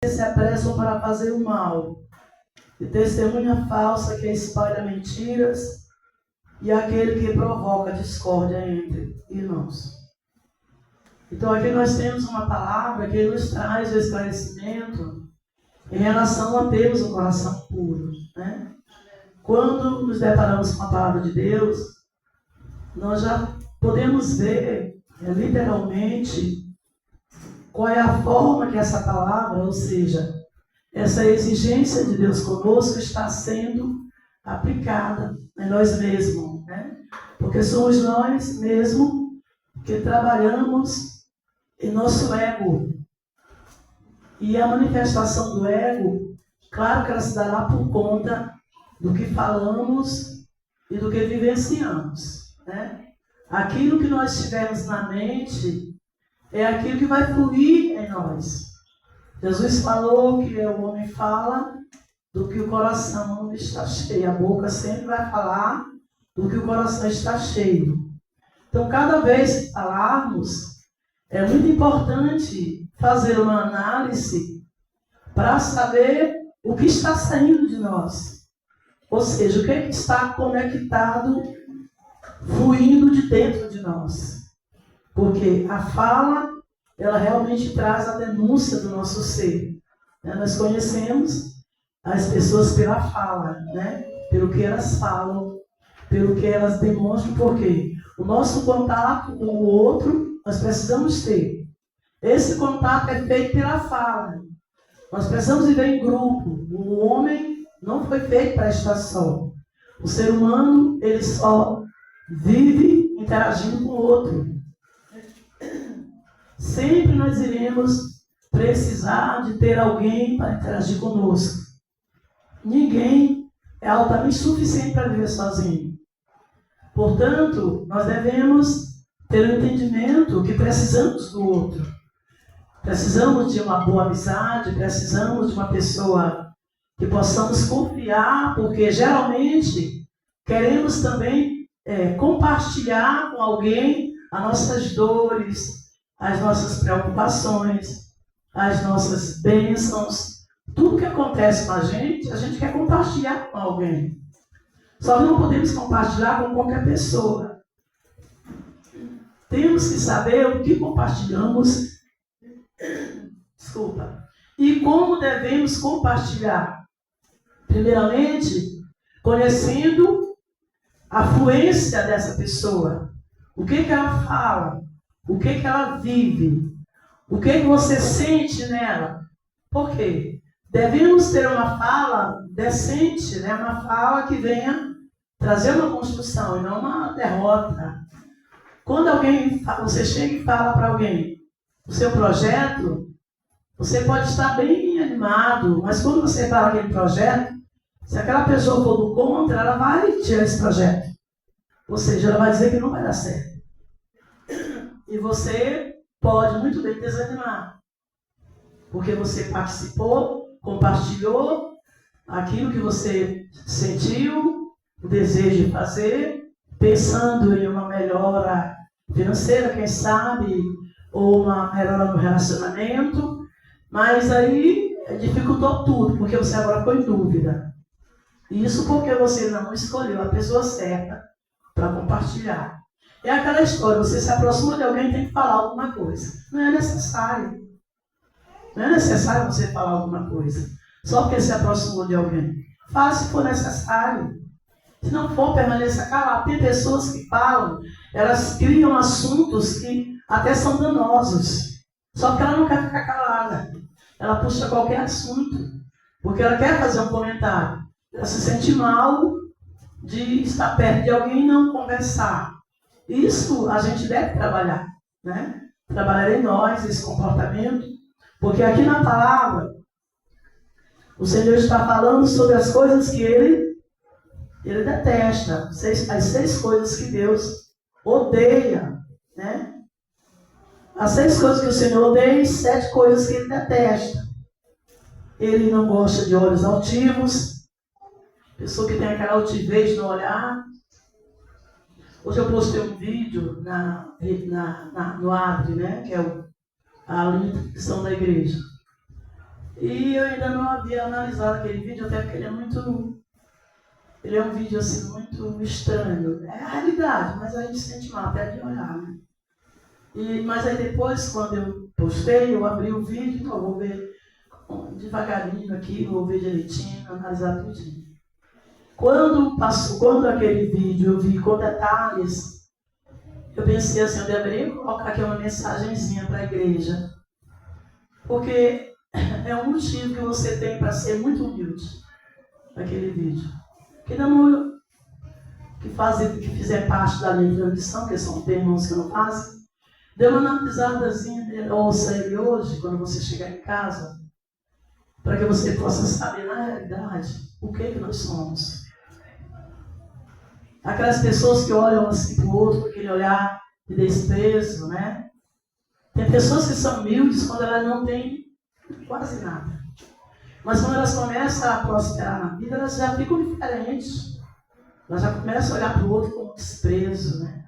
se apressam para fazer o mal, e testemunha falsa que espalha mentiras, e aquele que provoca discórdia entre irmãos. Então aqui nós temos uma palavra que nos traz o esclarecimento em relação a termos um coração puro, né? Quando nos deparamos com a palavra de Deus, nós já podemos ver, literalmente, qual é a forma que essa palavra, ou seja, essa exigência de Deus conosco está sendo aplicada em nós mesmos, né? Porque somos nós mesmos que trabalhamos em nosso ego. E a manifestação do ego, claro que ela se dará por conta do que falamos e do que vivenciamos, né? Aquilo que nós tivermos na mente é aquilo que vai fluir em nós. Jesus falou que o homem fala do que o coração está cheio. A boca sempre vai falar do que o coração está cheio. Então, cada vez que falarmos, é muito importante fazer uma análise para saber o que está saindo de nós. Ou seja, o que está conectado, fluindo de dentro de nós. Porque a fala, ela realmente traz a denúncia do nosso ser. Nós conhecemos as pessoas pela fala, né? Pelo que elas falam, pelo que elas demonstram, porque o nosso contato com o outro, nós precisamos ter. Esse contato é feito pela fala. Nós precisamos viver em grupo. O homem não foi feito para estar só. O ser humano, ele só vive interagindo com o outro. Sempre nós iremos precisar de ter alguém para interagir conosco. Ninguém é altamente suficiente para viver sozinho. Portanto, nós devemos ter um entendimento que precisamos do outro. Precisamos de uma boa amizade, precisamos de uma pessoa que possamos confiar, porque geralmente queremos também compartilhar com alguém as nossas dores, as nossas preocupações, as nossas bênçãos. Tudo que acontece com a gente quer compartilhar com alguém. Só que não podemos compartilhar com qualquer pessoa. Temos que saber o que compartilhamos. Desculpa. E como devemos compartilhar. Primeiramente, conhecendo a fluência dessa pessoa. O que ela fala. O que ela vive. O que você sente nela. Por quê? Devemos ter uma fala decente, né? Uma fala que venha trazer uma construção e não uma derrota. Quando você chega e fala para alguém o seu projeto, você pode estar bem animado, mas quando você fala aquele projeto, se aquela pessoa for do contra, ela vai tirar esse projeto. Ou seja, ela vai dizer que não vai dar certo. E você pode muito bem desanimar. Porque você participou, compartilhou aquilo que você sentiu, o desejo de fazer, pensando em uma melhora financeira, quem sabe, ou uma melhora no relacionamento, mas aí dificultou tudo, porque você agora ficou em dúvida. Isso porque você não escolheu a pessoa certa para compartilhar. É aquela história, você se aproxima de alguém e tem que falar alguma coisa. Não é necessário. Não é necessário você falar alguma coisa. Só porque se aproximou de alguém. Fala se for necessário. Se não for, permaneça calado. Tem pessoas que falam, elas criam assuntos que até são danosos. Só que ela não quer ficar calada. Ela puxa qualquer assunto. Porque ela quer fazer um comentário. Ela se sente mal de estar perto de alguém e não conversar. Isso a gente deve trabalhar. Né? Trabalhar em nós esse comportamento. Porque aqui na palavra, o Senhor está falando sobre as coisas que Ele detesta. As 6 coisas que Deus odeia. Né? As 6 coisas que o Senhor odeia e 7 coisas que Ele detesta. Ele não gosta de olhos altivos. Pessoa que tem aquela altivez no olhar. Hoje eu postei um vídeo no Adri, né? Que é a lição da igreja. E eu ainda não havia analisado aquele vídeo, até porque ele é um vídeo assim muito estranho. É a realidade, mas a gente sente mal até de olhar, né? Mas aí depois, quando eu postei, eu abri o vídeo, então eu vou ver devagarinho aqui, vou ver direitinho, analisar tudinho. Quando aquele vídeo eu vi com detalhes, eu pensei assim, eu deveria colocar aqui uma mensagenzinha para a igreja. Porque é um motivo que você tem para ser muito humilde naquele vídeo. Que fizer parte da minha transmissão, que são irmãos que não fazem, dê uma analisadazinha, ouça ele hoje, quando você chegar em casa, para que você possa saber, na realidade, o que nós somos. Aquelas pessoas que olham assim para o outro, com aquele olhar de desprezo, né? Tem pessoas que são humildes quando elas não têm quase nada. Mas quando elas começam a prosperar na vida, elas já ficam diferentes. Elas já começam a olhar para o outro com desprezo, né?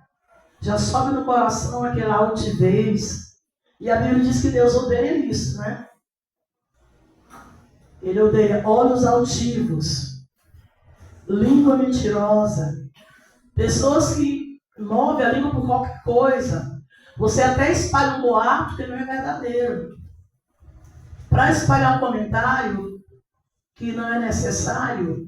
Já sobe no coração aquela altivez. E a Bíblia diz que Deus odeia isso, né? Ele odeia olhos altivos, língua mentirosa, pessoas que movem a língua por qualquer coisa. Você até espalha um boato que não é verdadeiro. Para espalhar um comentário que não é necessário,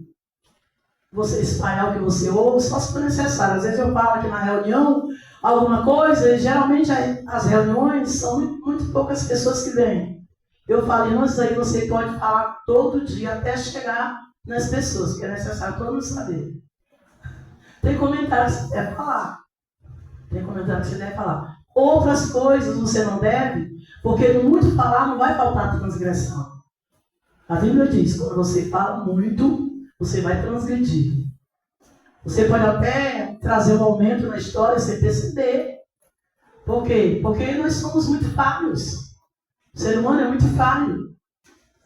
você espalhar o que você ouve, só se for necessário. Às vezes eu falo aqui na reunião alguma coisa, e geralmente as reuniões são muito poucas pessoas que vêm. Eu falo, não, isso aí você pode falar todo dia até chegar nas pessoas, porque é necessário todo mundo saber. Tem comentário que você deve falar. Tem comentário que você deve falar. Outras coisas você não deve, porque no muito falar não vai faltar transgressão. A Bíblia diz, quando você fala muito, você vai transgredir. Você pode até trazer um aumento na história sem perceber. Por quê? Porque nós somos muito falhos. O ser humano é muito falho.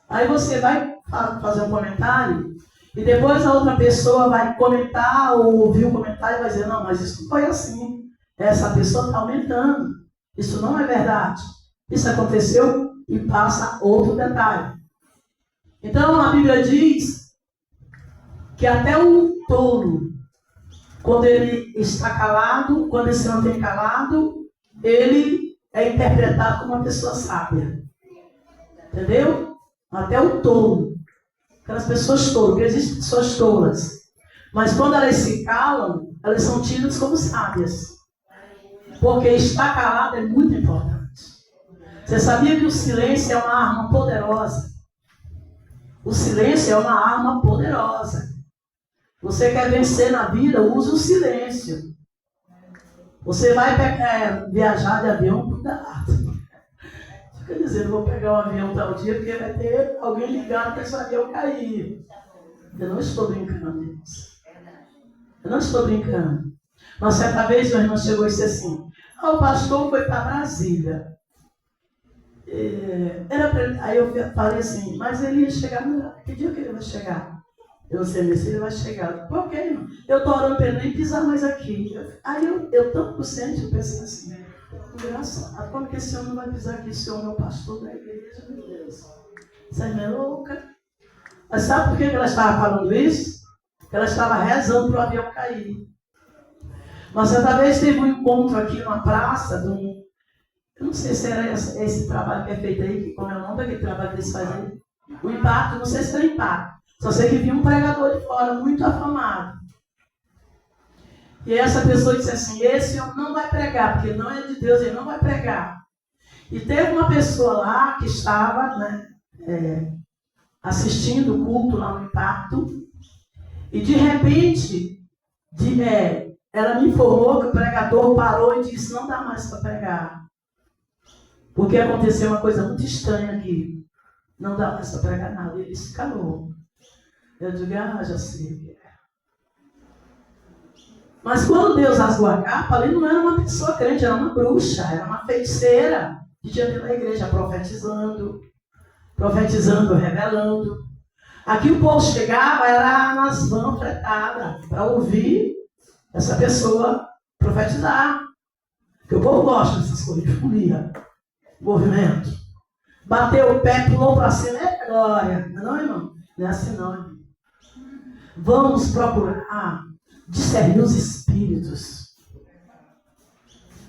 Aí você vai fazer um comentário e depois a outra pessoa vai comentar ou ouvir o comentário e vai dizer, não, mas isso não foi assim. Essa pessoa está aumentando. Isso não é verdade. Isso aconteceu e passa outro detalhe. Então a Bíblia diz que até o tolo, quando ele está calado, quando ele se mantém calado, ele é interpretado como uma pessoa sábia. Entendeu? Até o tolo. Aquelas pessoas tolas, porque existem pessoas tolas. Mas quando elas se calam, elas são tidas como sábias. Porque estar calado é muito importante. Você sabia que o silêncio é uma arma poderosa? O silêncio é uma arma poderosa. Você quer vencer na vida, use o silêncio. Você vai viajar de avião, cuidado. Quer dizer, não vou pegar um avião tal dia, porque vai ter alguém ligado para esse avião cair. Eu não estou brincando nisso. Eu não estou brincando. Mas certa vez meu irmão chegou e disse assim, o pastor foi para Brasília. Aí eu falei assim, mas ele ia chegar, que dia que ele vai chegar? Eu não sei se ele vai chegar. Por quê, irmão? Eu estou orando para ele nem pisar mais aqui. Aí eu tão consciente, eu pensei assim, engraçado, como que esse homem não vai pisar aqui? Esse homem é o pastor da igreja, meu Deus. Essa irmã é louca. Mas sabe por que ela estava falando isso? Porque ela estava rezando para o avião cair. Mas certa vez teve um encontro aqui numa praça, eu não sei se era esse trabalho que é feito aí, que como é o nome daquele trabalho que eles fazem aí. O impacto, não sei se era impacto. Só sei que vi um pregador de fora, muito afamado. E essa pessoa disse assim, esse homem não vai pregar, porque não é de Deus, ele não vai pregar. E teve uma pessoa lá que estava assistindo o culto lá no impacto, e de repente, ela me informou que o pregador parou e disse, não dá mais para pregar. Porque aconteceu uma coisa muito estranha aqui. Não dá mais para pregar nada. Ele se calou. Eu digo, já sei. Mas quando Deus rasgou a capa, ali não era uma pessoa crente, era uma bruxa, era uma feiticeira que tinha dentro da igreja profetizando, revelando. Aqui o povo chegava, era nas vans fretadas, para ouvir essa pessoa profetizar. Porque o povo gosta dessas coisas de folia, movimento. Bateu o pé, pulou para cima, glória. Não, irmão? Não é assim não, irmão. Vamos procurar discernir os espíritos.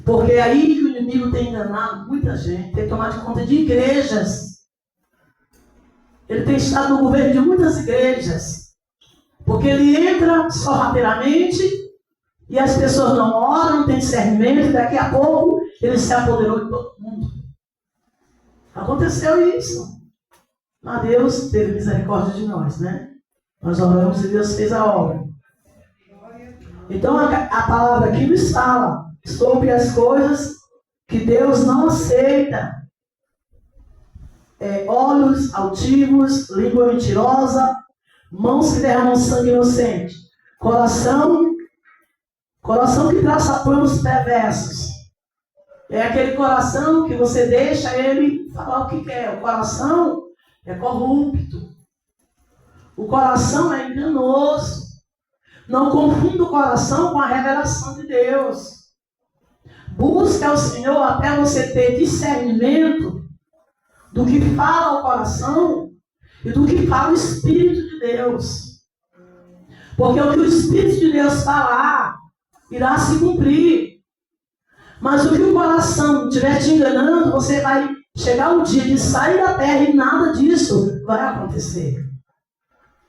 Porque é aí que o inimigo tem enganado muita gente, tem tomado conta de igrejas. Ele tem estado no governo de muitas igrejas. Porque ele entra sorrateiramente e as pessoas não oram, não têm discernimento, e daqui a pouco ele se apoderou de todo mundo. Aconteceu isso. Mas Deus teve misericórdia de nós, né? Nós oramos e Deus fez a obra. Então a palavra aqui nos fala sobre as coisas que Deus não aceita. Olhos altivos, língua mentirosa, mãos que derramam sangue inocente, coração que traça planos perversos. É aquele coração que você deixa ele falar o que quer. O coração é corrupto. O coração é enganoso. Não confunda o coração com a revelação de Deus. Busca o Senhor até você ter discernimento do que fala o coração e do que fala o Espírito de Deus. Porque o que o Espírito de Deus falar irá se cumprir. Mas o que o coração estiver te enganando, você vai chegar o dia de sair da terra e nada disso vai acontecer.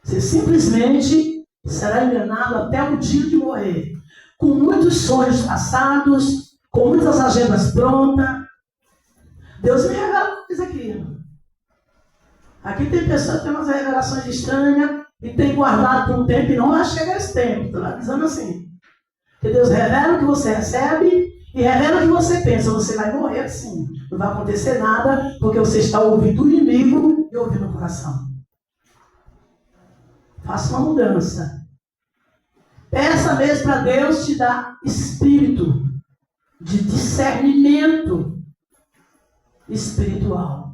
Você simplesmente será enganado até o dia de morrer. Com muitos sonhos passados, com muitas agendas prontas. Deus me revela coisa aqui. Aqui tem pessoas que têm umas revelações estranhas e tem guardado por um tempo e não vai chegar esse tempo. Estou avisando assim. Que Deus revela o que você recebe e revela o que você pensa. Você vai morrer assim. Não vai acontecer nada porque você está ouvindo o inimigo e ouvindo o coração. Faça uma mudança. Peça mesmo para Deus te dar espírito de discernimento espiritual.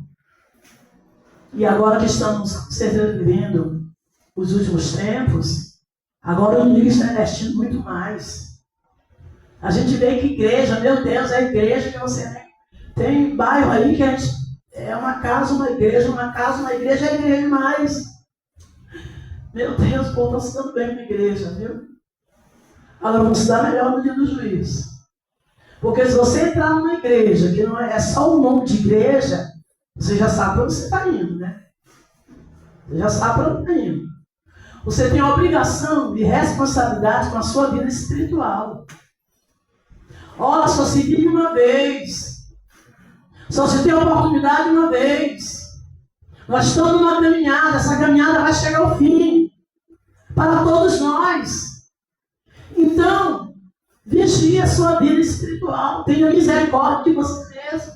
E agora que estamos vivendo os últimos tempos, agora o inimigo está investindo muito mais. A gente vê que igreja, meu Deus, é a igreja que você tem bairro aí que a gente, é uma casa, uma igreja, uma casa, uma igreja, é igreja demais. Meu Deus, o povo está se dando bem na igreja, viu? Agora vamos se dar melhor no dia do juízo. Porque se você entrar numa igreja que não é só o nome de igreja, você já sabe para onde você está indo, né? Você já sabe para onde está indo. Você tem a obrigação e responsabilidade com a sua vida espiritual. Olha, só se vive uma vez. Só se tem oportunidade uma vez. Nós estamos numa caminhada, essa caminhada vai chegar ao fim. Para todos nós. Então, vigie a sua vida espiritual. Tenha misericórdia de você mesmo.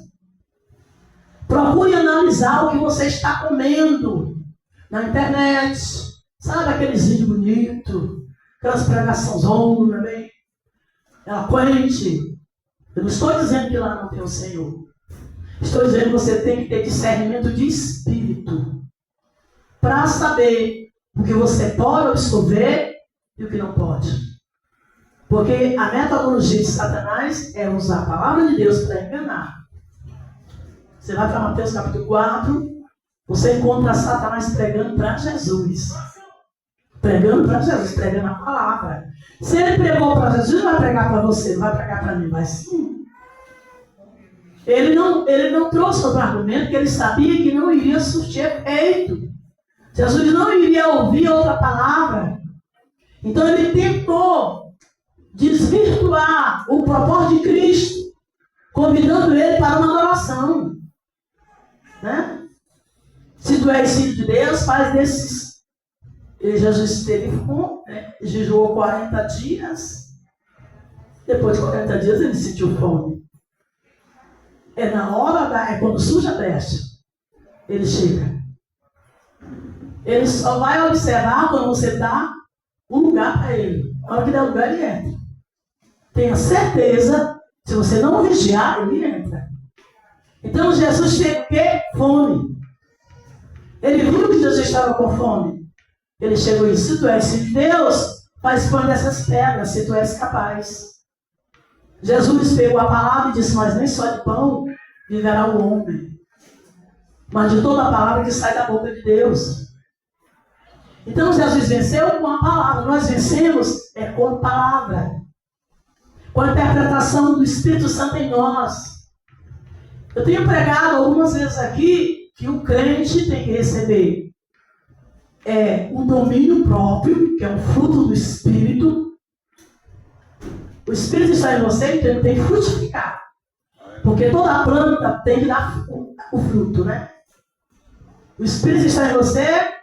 Procure analisar o que você está comendo na internet. Sabe aqueles vídeos bonitos? Aquelas pregações, não é bem? Eloquente. Eu não estou dizendo que lá não tem o Senhor. Estou dizendo que você tem que ter discernimento de espírito. Para saber o que você pode absorver e o que não pode. Porque a metodologia de Satanás é usar a palavra de Deus para enganar. Você vai para Mateus capítulo 4, você encontra Satanás pregando para Jesus. Pregando para Jesus, pregando a palavra. Se ele pregou para Jesus, não vai pregar para você, não vai pregar para mim, vai sim. Ele não trouxe outro argumento, que ele sabia que não iria surtir efeito. Jesus não iria ouvir outra palavra. Então ele tentou desvirtuar o propósito de Cristo, convidando ele para uma adoração. Né? Se tu és filho de Deus, faz desses. E Jesus teve fome, né? Jejuou 40 dias. Depois de 40 dias ele sentiu fome. É na hora é quando surge a brecha. Ele chega. Ele só vai observar quando você dá um lugar para ele. Na hora que der lugar, ele entra. Tenha certeza, se você não vigiar, ele entra. Então Jesus chega com fome. Ele viu que Jesus estava com fome. Ele chegou e disse: se tu és filho de Deus, faz pão dessas pedras, se tu és capaz. Jesus pegou a palavra e disse: mas nem só de pão viverá o homem. mas de toda a palavra que sai da boca de Deus. Então Jesus venceu com a palavra. Nós vencemos com a palavra. Com a interpretação do Espírito Santo em nós. Eu tenho pregado algumas vezes aqui que o crente tem que receber um domínio próprio, que é um fruto do Espírito. O Espírito está em você, então ele tem que frutificar. Porque toda planta tem que dar o fruto, né? O Espírito está em você,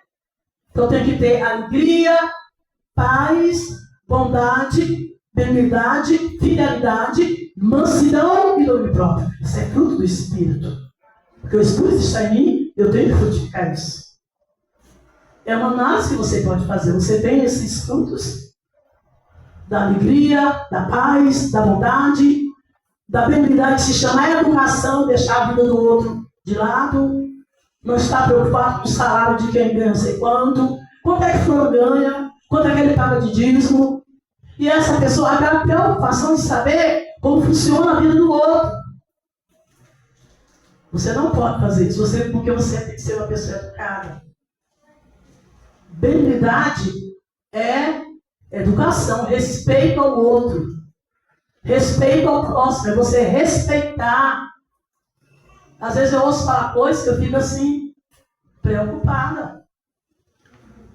então tem que ter alegria, paz, bondade, benignidade, fidelidade, mansidão e domínio próprio. Isso é fruto do Espírito. Porque o Espírito está em mim, eu tenho que frutificar isso. É uma análise que você pode fazer. Você tem esses frutos da alegria, da paz, da bondade, da benignidade, que se chama educação, deixar a vida do outro de lado, não estar preocupado com o salário de quem ganha não sei quanto é que fulano ganha, quanto é que ele paga de dízimo. E essa pessoa, aquela preocupação de saber como funciona a vida do outro. Você não pode fazer isso, porque você tem que ser uma pessoa educada. Benignidade é educação, respeito ao outro. Respeito ao próximo, é você respeitar. Às vezes eu ouço falar coisas que eu fico assim, preocupada.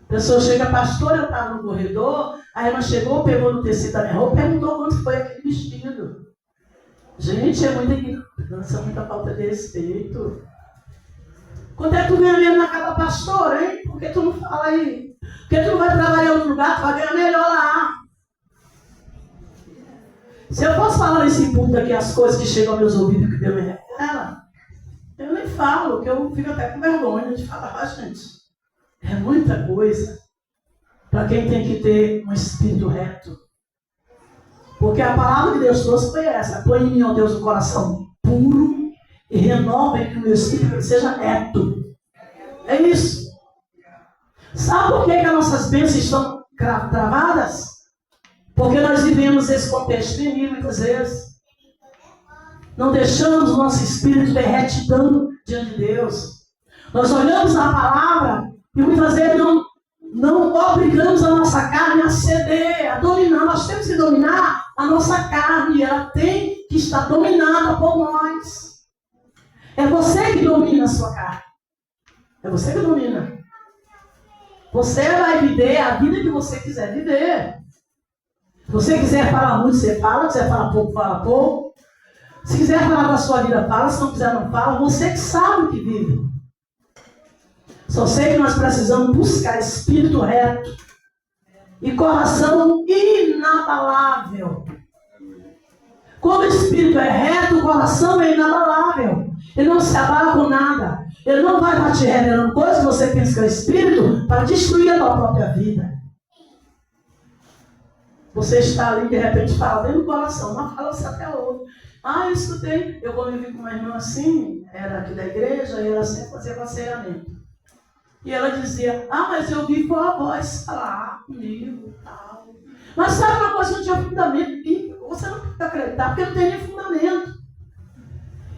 A pessoa chega, pastor, eu estava no corredor, a irmã chegou, pegou no tecido da minha roupa, perguntou quanto foi aquele vestido. Gente, é muita ignorância, muita falta de respeito. Quanto é que tu ganha mesmo na casa da pastora, hein? Por que tu não fala aí? Por que tu não vai trabalhar em outro lugar, tu vai ganhar melhor lá? Se eu posso falar nesse ponto aqui as coisas que chegam aos meus ouvidos que Deus me revela, eu nem falo, porque eu fico até com vergonha de falar, gente. É muita coisa para quem tem que ter um espírito reto. Porque a palavra que Deus trouxe foi essa. Põe em mim, ó Deus, um coração puro e renova em que o meu espírito seja reto. É isso. Sabe por que as nossas bênçãos estão travadas? Porque nós vivemos esse contexto inimigo muitas vezes. Não deixamos o nosso espírito ter retidão diante de Deus. Nós olhamos a palavra e muitas vezes não obrigamos a nossa carne a ceder, a dominar. Nós temos que dominar a nossa carne. Ela tem que estar dominada por nós. É você que domina a sua carne. É você que domina. Você vai viver a vida que você quiser viver. Se você quiser falar muito, você fala. Se quiser falar pouco, fala pouco. Se quiser falar da sua vida, fala. Se não quiser, não fala. Você que sabe o que vive. Só sei que nós precisamos buscar espírito reto e coração inabalável. Quando o espírito é reto, o coração é inabalável. Ele não se abala com nada. Ele não vai estar te revelando coisas que você pensa que é o espírito para destruir a tua própria vida. Você está ali, de repente, fala dentro do coração, mas fala você até outro. Eu escutei. Eu convivi com uma irmã assim, era aqui da igreja, e ela sempre fazia aconselhamento. E ela dizia, mas eu vi com a voz falar comigo e tal. Mas sabe uma coisa que não tinha fundamento? E você não pode acreditar, porque não tem nem fundamento.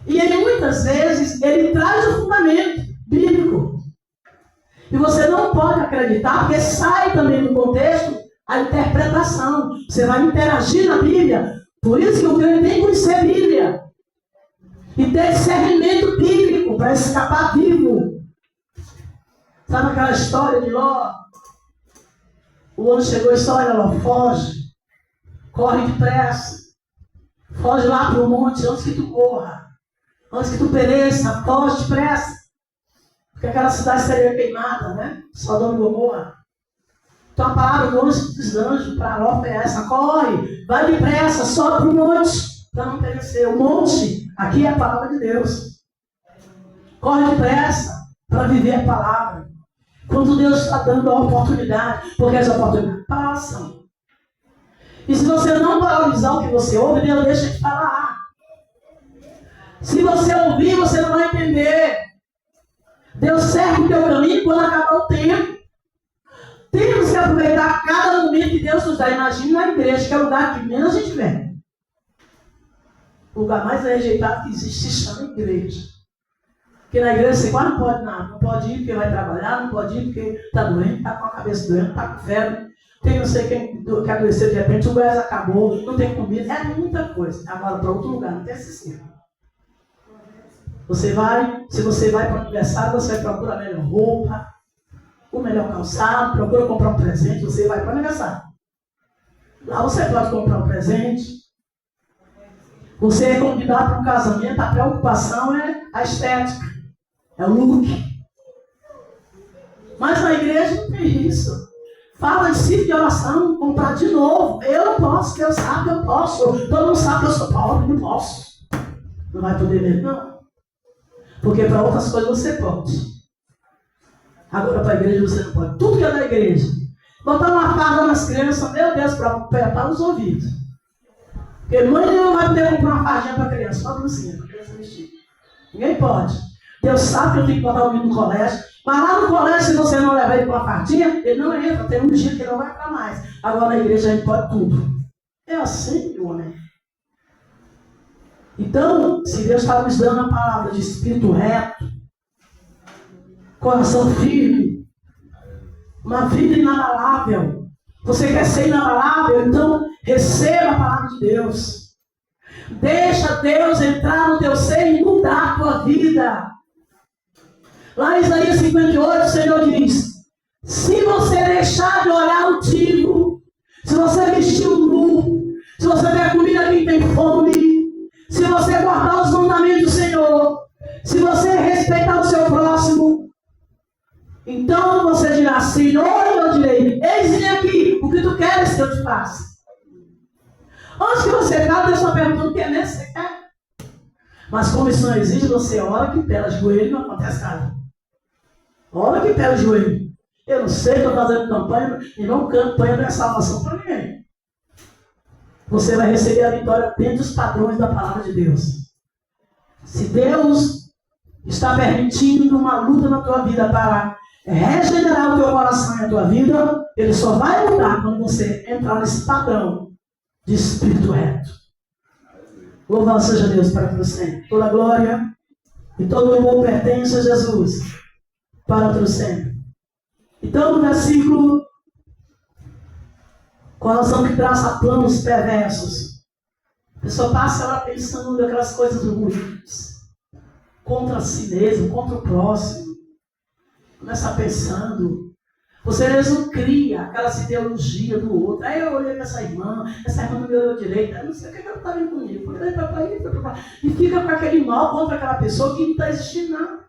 E ele, muitas vezes, ele traz o fundamento bíblico. E você não pode acreditar, porque sai também do contexto a interpretação. Você vai interagir na Bíblia. Por isso que o crente tem que conhecer a Bíblia. E ter discernimento bíblico para escapar vivo. Sabe aquela história de Ló? O anjo chegou e disse, olha Ló, foge. Corre depressa. Foge lá para o monte antes que tu corra. Antes que tu pereça, foge depressa. Porque aquela cidade seria queimada, né? Sodoma e Gomorra. Então a palavra do anjo dos anjos para Ló foi essa. Corre, vai depressa, sobe para o monte. Para não perecer. O monte, aqui é a palavra de Deus. Corre depressa para viver a palavra. Quando Deus está dando a oportunidade, porque as oportunidades passam. E se você não valorizar o que você ouve, Deus deixa de falar. Se você ouvir, você não vai entender. Deus serve o teu caminho quando acabar o tempo. Temos que aproveitar cada momento que Deus nos dá. Imagine na igreja, que é o lugar que menos a gente vê. O lugar mais rejeitado que existe se chama igreja. Porque na igreja você quase não pode nada. Não pode ir porque vai trabalhar, não pode ir porque está doente, está com a cabeça doente, está com febre. Tem não sei quem que adoeceu de repente, o gás acabou, não tem comida. É muita coisa. Agora para outro lugar, não tem esse. Você vai, se você vai para o aniversário, você vai procurar a melhor roupa, o melhor calçado, procura comprar um presente, você vai para o aniversário. Lá você pode comprar um presente. Você é convidado para um casamento, a preocupação é a estética, é o look. Mas na igreja não tem isso. Fala de ciclo de oração, comprar de novo. Eu não posso, Deus sabe, eu posso. Todo mundo sabe que eu sou pobre, não posso. Não vai poder mesmo, não. Porque para outras coisas você pode. Agora para a igreja você não pode. Tudo que é da igreja. Botar uma farda nas crianças, meu Deus, para apertar os ouvidos. Porque mãe não vai poder comprar uma fardinha para a criança, só blusinha, para a criança vestir. Ninguém pode. Deus sabe que eu tenho que botar o menino no colégio. Mas lá no colégio, se você não levar ele para uma fardinha, ele não entra. Tem um dia que ele não vai para mais. Agora na igreja a gente pode tudo. É assim, homem. Então, se Deus está nos dando a palavra de espírito reto, coração firme, uma vida inabalável. Você quer ser inabalável? Então, receba a palavra de Deus. Deixa Deus entrar no teu ser e mudar a tua vida. Lá em Isaías 58, o Senhor diz: se você deixar de olhar altivo, se você vestir o nu, se você der comida a quem tem fome, se você guardar os mandamentos do Senhor, se você respeitar o seu próximo, então você dirá: Senhor, eu direi, eis-me aqui, o que tu queres que eu te faça? Antes que você fale, Deus está perguntando o que é mesmo que você quer. Mas como isso não existe, você ora que pela joelho não acontece nada. Ora que pela joelho. Eu não sei, estou fazendo campanha, e não campanha não é salvação para ninguém. Você vai receber a vitória dentro dos padrões da palavra de Deus. Se Deus está permitindo uma luta na tua vida para regenerar o teu coração e a tua vida, ele só vai mudar quando você entrar nesse padrão de espírito reto. Louvado seja Deus para você. Toda glória e todo louvor pertence a Jesus para todo sempre. Então, no versículo, coração que traça planos perversos. A pessoa passa lá pensando naquelas coisas ruins, contra si mesmo, contra o próximo. Começa pensando. Você mesmo cria aquelas ideologias do outro. Aí eu olhei para essa irmã não me olhou direito. Eu não sei o que ela está vindo comigo. Eu olhei para lá. E fica com aquele mal contra aquela pessoa que não está existindo nada.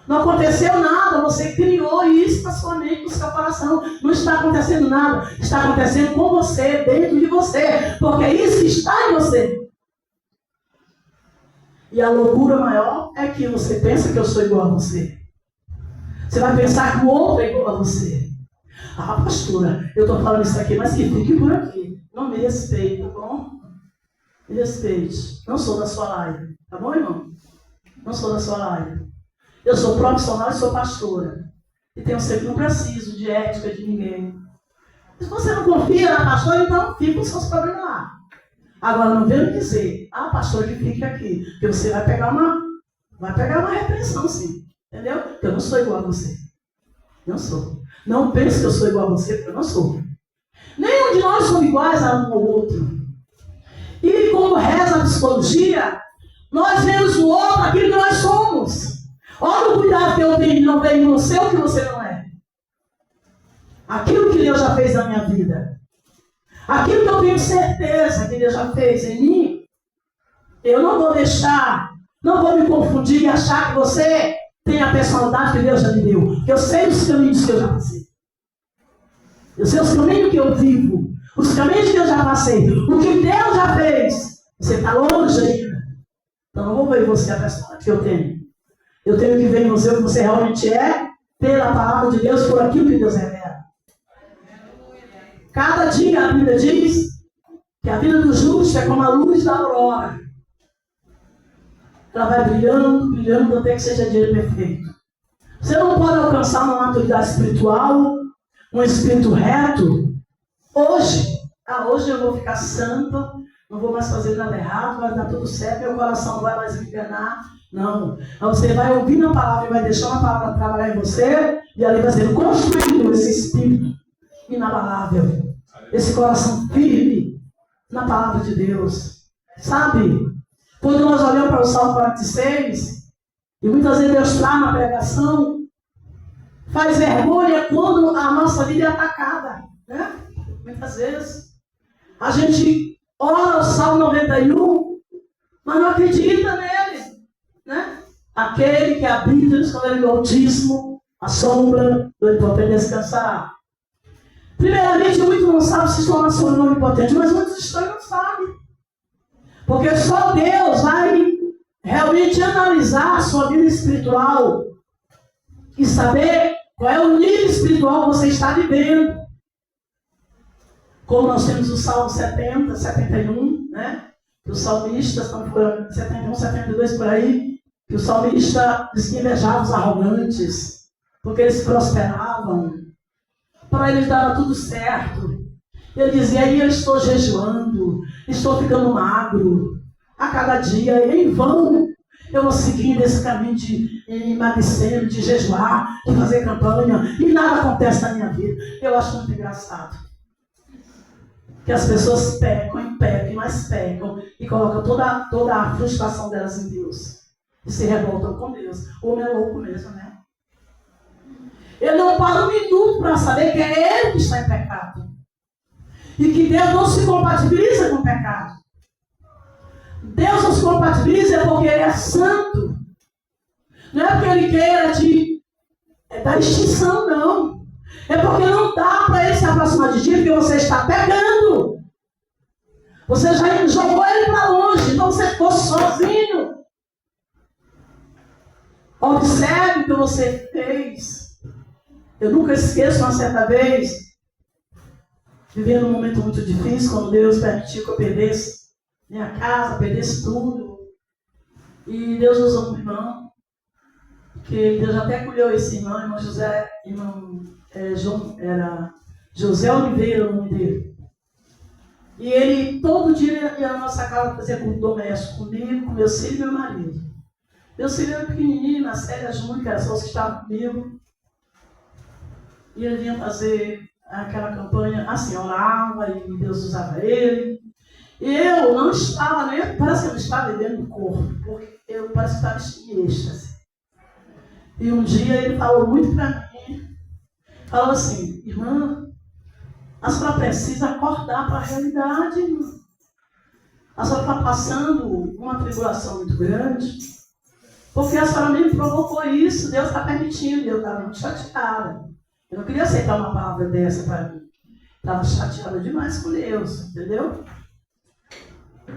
Não aconteceu nada, você criou isso na sua mente, no seu coração. Não está acontecendo nada. Está acontecendo com você, dentro de você. Porque é isso que está em você. E a loucura maior é que você pensa que eu sou igual a você. Você vai pensar que o outro é igual a você. Ah, pastora, eu estou falando isso aqui, mas que fique por aqui. Não me respeite, tá bom? Me respeite. Não sou da sua live. Tá bom, irmão? Não sou da sua live. Eu sou profissional e sou pastora. E tenho sempre, não preciso de ética de ninguém. Se você não confia na pastora, então fica com os seus problemas lá. Agora não venha me dizer, pastor, que fique aqui. Porque você vai pegar uma repreensão, sim. Entendeu? Porque eu não sou igual a você. Não sou. Não pense que eu sou igual a você, porque eu não sou. Nenhum de nós somos iguais a um ou outro. E como reza a psicologia, nós vemos no outro aquilo que nós somos. Olha o cuidado que eu tenho, não tenho em você o que você não é. Aquilo que Deus já fez na minha vida. Aquilo que eu tenho certeza que Deus já fez em mim. Eu não vou deixar, não vou me confundir e achar que você tem a personalidade que Deus já me deu. Porque eu sei os caminhos que eu já passei. Eu sei os caminhos que eu vivo. Os caminhos que eu já passei. O que Deus já fez. Você está longe ainda. Então não vou ver em você a personalidade que eu tenho. Eu tenho que ver em você o que você realmente é. Pela palavra de Deus, por aquilo que Deus revela. Cada dia a Bíblia diz que a vida do justo é como a luz da aurora. Ela vai brilhando, brilhando até que seja dia perfeito. Você não pode alcançar uma maturidade espiritual, um espírito reto, hoje. Hoje eu vou ficar santo, não vou mais fazer nada errado, vai dar tudo certo, meu coração não vai mais me enganar. Não. Mas você vai ouvindo a palavra e vai deixando a palavra trabalhar em você, e ali vai sendo construído esse espírito inabalável, esse coração firme na palavra de Deus. Sabe? Quando nós olhamos para o Salmo 46, e muitas vezes Deus traz na pregação, faz vergonha quando a nossa vida é atacada. Né? Muitas vezes. A gente ora o Salmo 91, mas não acredita nele. Né? Aquele que habita no esconderijo do Altíssimo, a sombra do Onipotente descansará. Primeiramente, muitos não sabem se estão na sombra do Onipotente, mas muitos estão e não sabem. Porque só Deus vai realmente analisar a sua vida espiritual e saber qual é o nível espiritual que você está vivendo. Como nós temos o Salmo 70, 71, né? Que os salmistas, estamos falando 71, 72 por aí, que o salmista diz que invejava os arrogantes, porque eles prosperavam. Para eles dava tudo certo. Ele dizia, aí eu estou jejuando, estou ficando magro, a cada dia, em vão, eu vou seguindo esse caminho de emagrecendo, de jejuar, de fazer campanha, e nada acontece na minha vida. Eu acho muito engraçado. Que as pessoas pecam, e mais pecam, e colocam toda a frustração delas em Deus. E se revoltam com Deus. O homem é louco mesmo, né? Ele não para um minuto para saber que é ele que está em pecado. E que Deus não se compatibiliza com o pecado. Deus não se compatibiliza porque Ele é santo. Não é porque Ele queira dar extinção, não. É porque não dá para Ele se aproximar de ti, porque você está pecando. Você já jogou Ele para longe, então você ficou sozinho. Observe o que você fez. Eu nunca esqueço uma certa vez, vivendo um momento muito difícil, quando Deus permitiu que eu perdesse minha casa, perdesse tudo. E Deus usou um irmão, que Deus até acolheu esse irmão José, era José Oliveira o nome dele. E ele todo dia ia na nossa casa fazer culto doméstico comigo, com meus filhos e meu marido. Meus filhos eram pequenininhos, na Célia Júnior, que era só os que estavam comigo. E ele vinha fazer aquela campanha, assim, orava e Deus usava ele. E eu não estava, nem parece que eu não estava dentro do corpo, porque eu parece que estava em êxtase. E um dia ele falou muito para mim, falou assim, irmã, a senhora precisa acordar para a realidade, irmã. A senhora está passando uma tribulação muito grande, porque a senhora mesmo provocou isso, Deus está permitindo, e eu estava muito chateada. Eu não queria aceitar uma palavra dessa para mim. Estava chateada demais com Deus, entendeu?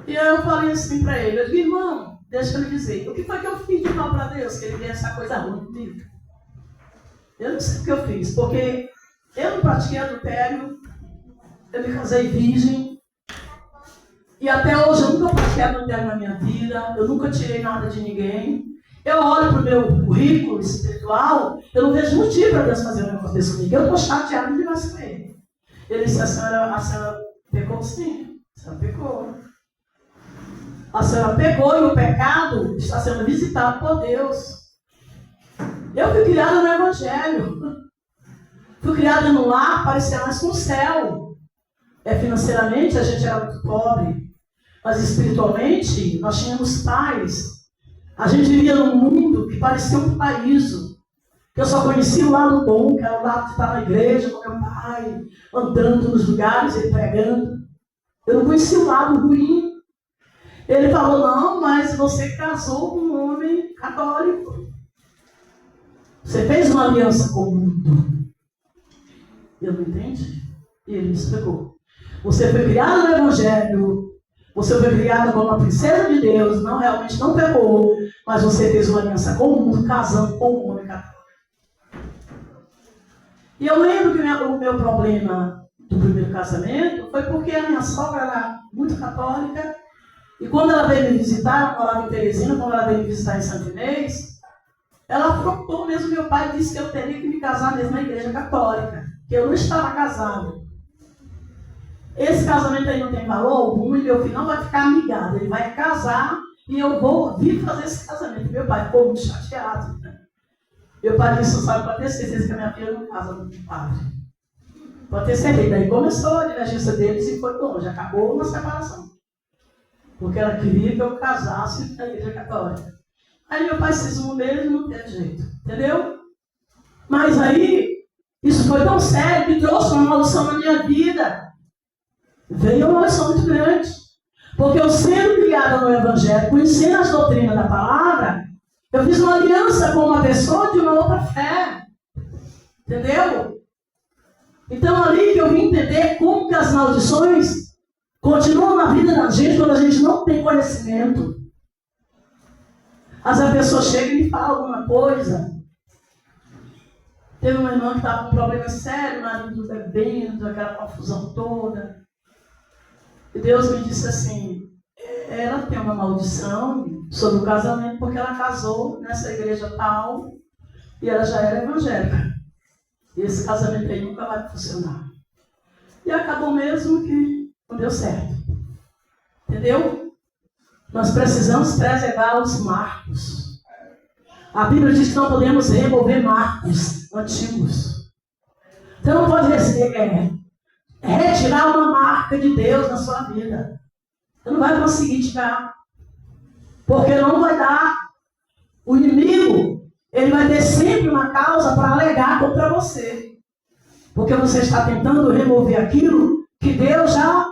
E aí eu falei assim para ele, eu digo, irmão, deixa eu lhe dizer, o que foi que eu fiz de mal para Deus, que ele deu essa coisa ruim comigo? Eu não sei o que eu fiz, porque eu não pratiquei adultério, eu me casei virgem, e até hoje eu nunca pratiquei adultério na minha vida, eu nunca tirei nada de ninguém. Eu olho para o meu currículo espiritual, eu não vejo motivo para Deus fazer um negócio desse comigo. Eu estou chateado demais com ele. Ele disse, a senhora pecou sim, a senhora pecou. A senhora pegou e o pecado está sendo visitado por Deus. Eu fui criada no Evangelho. Fui criada no lar, parecia mais com o céu. Financeiramente a gente era muito pobre, mas espiritualmente nós tínhamos paz. A gente vivia num mundo que parecia um paraíso. Eu só conhecia o lado bom, que era o lado de estar na igreja com meu pai, andando nos lugares, ele pregando. Eu não conhecia o lado ruim. Ele falou, não, mas você casou com um homem católico. Você fez uma aliança com o mundo. Eu não entendi. E ele me explicou. Você foi criado no Evangelho. Você foi criada como uma princesa de Deus, realmente não pegou, mas você fez uma aliança com o mundo, casando com um homem católico. E eu lembro que o meu problema do primeiro casamento foi porque a minha sogra era muito católica, e quando ela veio me visitar, ela morava em Teresina, quando ela veio me visitar em Santo Inês, ela afrontou mesmo meu pai e disse que eu teria que me casar mesmo na igreja católica, que eu não estava casado. esse casamento aí não tem valor algum e meu filho não vai ficar amigado, ele vai casar e eu vou vir fazer esse casamento. Meu pai ficou muito chateado. Meu pai disse, sabe, pode ter certeza que a minha filha não casa com o padre. Pode ter certeza. Daí começou a divergência deles e foi longe, acabou uma separação. Porque ela queria que eu casasse na igreja católica. Aí meu pai se cismou mesmo e não teve jeito. Entendeu? Mas aí, isso foi tão sério que trouxe uma maldição na minha vida. Veio uma maldição muito grande. Porque eu sendo criada no Evangelho, conhecendo as doutrinas da palavra, eu fiz uma aliança com uma pessoa de uma outra fé. Entendeu? Então ali que eu vim entender como que as maldições continuam na vida da gente quando a gente não tem conhecimento. Às vezes a pessoa chega e me fala alguma coisa. Teve uma irmã que estava com um problema sério, o marido bebendo, aquela confusão toda. E Deus me disse assim, ela tem uma maldição sobre o casamento porque ela casou nessa igreja tal e ela já era evangélica. E esse casamento aí nunca vai funcionar. E acabou mesmo que não deu certo. Entendeu? Nós precisamos preservar os marcos. A Bíblia diz que não podemos remover marcos antigos. Você não pode retirar uma marca de Deus na sua vida. Você não vai conseguir tirar. Porque não vai dar. O inimigo, ele vai ter sempre uma causa para alegar contra você. Porque você está tentando remover aquilo que Deus já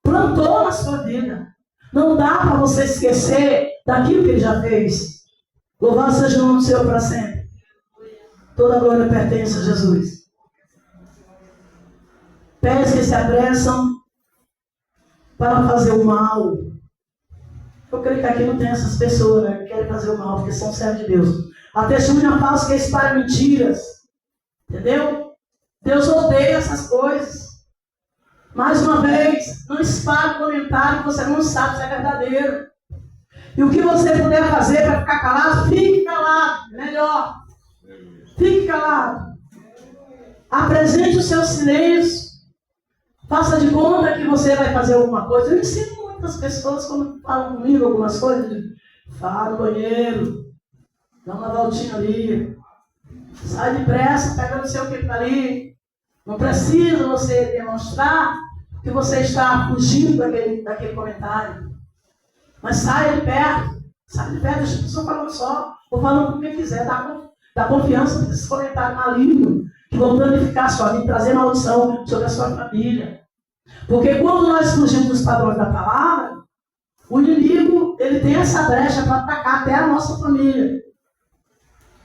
plantou na sua vida. Não dá para você esquecer daquilo que Ele já fez. Louvado seja o nome do Senhor para sempre. Toda a glória pertence a Jesus. Pés que se apressam para fazer o mal. Eu creio que aqui não tem essas pessoas, né, que querem fazer o mal, porque são servos de Deus. A testemunha falsa que espalha mentiras. Entendeu? Deus odeia essas coisas. Mais uma vez, não espalhe comentário que você não sabe se é verdadeiro. E o que você puder fazer para ficar calado, fique calado. Melhor. Fique calado. Apresente o seu silêncio. Faça de conta que você vai fazer alguma coisa. Eu ensino muitas pessoas quando falam comigo algumas coisas. Fala no banheiro. Dá uma voltinha ali. Sai depressa, pega não sei o que para ali. Não precisa você demonstrar que você está fugindo daquele comentário. Mas saia de perto. Sai de perto, deixa a pessoa falando só. Ou falando com quem quiser. Dá confiança para esse comentário maligno que vão danificar a sua vida, trazer maldição sobre a sua família. Porque quando nós fugimos dos padrões da palavra, o inimigo, ele tem essa brecha para atacar até a nossa família.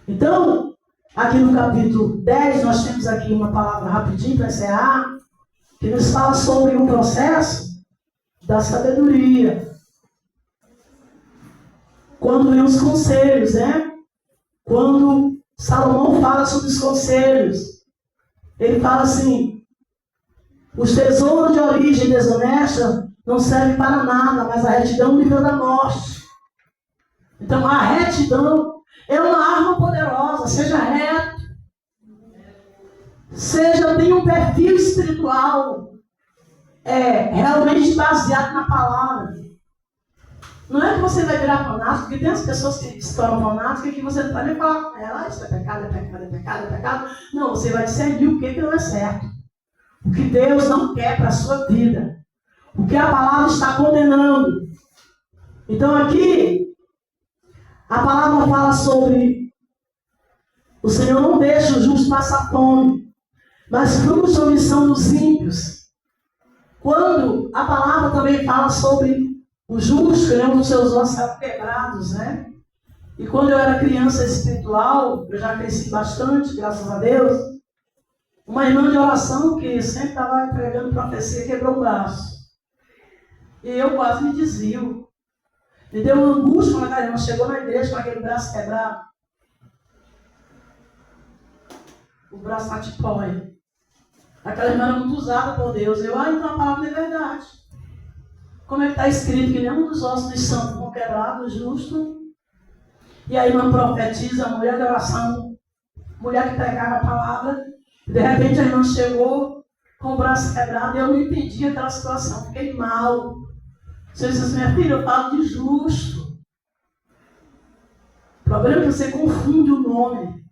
Então, aqui no capítulo 10, nós temos aqui uma palavra rapidinho para encerrar, que nos fala sobre o processo da sabedoria. Quando vem os conselhos, né? Quando Salomão fala sobre os conselhos, ele fala assim, os tesouros de origem desonesta não servem para nada, mas a retidão livra da morte. Então a retidão é uma arma poderosa, seja reto, tenha um perfil espiritual, realmente baseado na palavra. Não é que você vai virar fanático, porque tem as pessoas que se tornam fanáticas e que você não vai nem falar com ela, isso é pecado, é pecado, é pecado, é pecado. Não, você vai discernir o que não é certo. O que Deus não quer para a sua vida. O que a palavra está condenando. Então aqui, a palavra fala sobre o Senhor não deixa o justo passar fome, mas frustra a missão dos ímpios. Quando a palavra também fala sobre o justo, nenhum dos seus ossos eram quebrados, né? E quando eu era criança espiritual, eu já cresci bastante, graças a Deus, uma irmã de oração que sempre estava pregando profecia quebrou o braço. E eu quase me desvio. Me deu uma angústia quando a irmã chegou na igreja com aquele braço quebrado. O braço na tipóia. Aquela irmã era muito usada por Deus. Então a palavra é verdade. Como é que está escrito que nenhum dos ossos de santo vão quebrados, justo? E a irmã profetiza, a mulher de oração, mulher que pregava a palavra. De repente a irmã chegou com o braço quebrado, e eu não entendi aquela situação, fiquei mal. O Senhor disse assim, minha filha, eu falo de justo. O problema é que você confunde o nome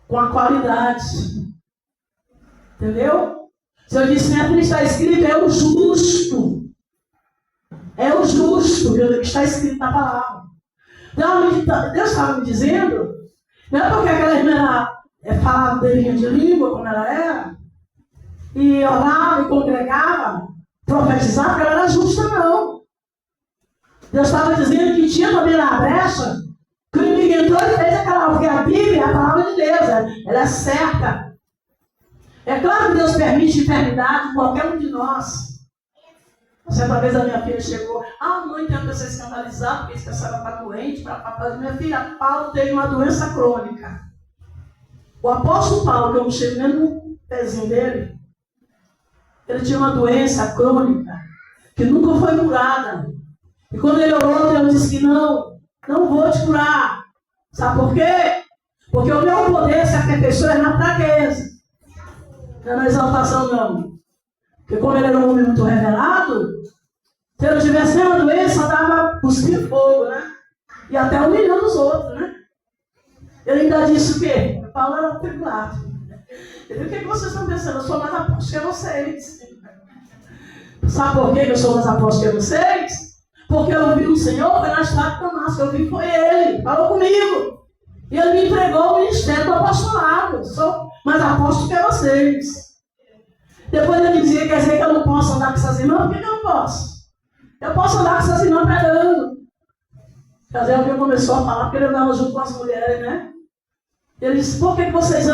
com a qualidade. Entendeu? O Senhor disse, minha filha, está escrito, é o justo. É o justo que está escrito na palavra. Então, Deus estava me dizendo, não é porque aquela irmã falava de língua, como ela era, e orava e congregava, profetizava, porque ela era justa, não. Deus estava dizendo que tinha também na brecha, que o inimigo entrou e fez aquela, porque a Bíblia é a palavra de Deus, ela é certa. É claro que Deus permite enfermidade em qualquer um de nós. Certa vez a minha filha chegou, mãe, tem uma pessoa escandalizada, porque a senhora está doente, minha filha, Paulo teve uma doença crônica. O apóstolo Paulo, que eu mexi no pezinho dele, ele tinha uma doença crônica, que nunca foi curada. E quando ele orou, Deus disse que não vou te curar. Sabe por quê? Porque o meu poder se aperfeiçoa na fraqueza. Não é na exaltação, não. Porque como ele era um homem muito revelado, se ele tivesse uma doença, dava cuspir fogo, né? E até humilhando os outros, né? Ele ainda disse o quê? Paulo era tribulado. Ele disse, o que vocês estão pensando? Eu sou mais apóstolo que vocês. Sabe por que eu sou mais apóstolo que vocês? Porque eu vi o Senhor, foi na estrada de Damasco, eu vi foi Ele, falou comigo. E Ele me entregou o ministério do apostolado. Eu sou mais apóstolo que vocês. Depois ele dizia, quer dizer que eu não posso andar com essas irmãs? Por que eu não posso? Eu posso andar com essas irmãs pregando. Quer dizer, alguém começou a falar, porque ele andava junto com as mulheres, né? Ele disse, por que vocês andam?